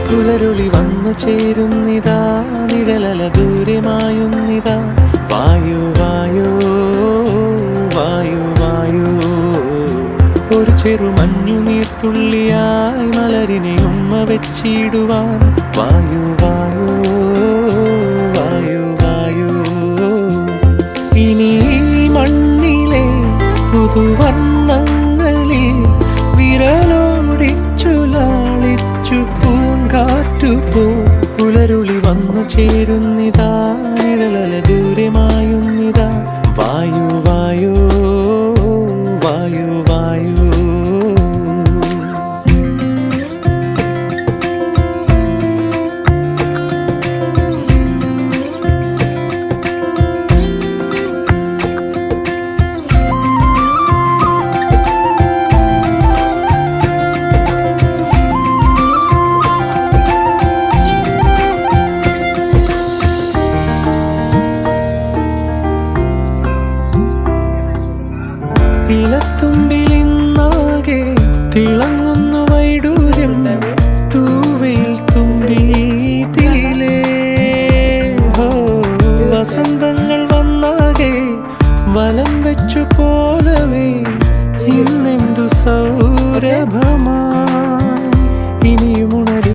പുലരുളി വന്നു ചേരുന്നിതാ, നിഴലല ദൂരെ മായുന്നിതാ. വായു വായു വായു വായു, ഒരു ചെറു മഞ്ഞു നീർത്തുള്ളിയായി മലരിനെ ഉമ്മ വെച്ചിടുവാൻ. വായു വായു വായു വായു, ഇനി മണ്ണിലെ പുതുവർണ്ണങ്ങളിൽ വിരലോടിച്ചു ലാളിച്ചു പൂങ്കാറ്റുപോ. പുലരുളി വന്നു ചേരുന്നിതാ, നിഴലല ദൂരെ മായുന്നിതാ. വായു വായു വായു വായു. ഇലത്തുമ്പിലിന്നാകെ തിളങ്ങുന്നു വൈഡൂര്യം, തൂവയിൽ തുമ്പീതിയിലേ. വസന്തങ്ങൾ വന്നാകെ വലം വെച്ചു പോലവേ, ഇന്നെന്തു സൗരഭമാ. ഇനിയും ഉണരും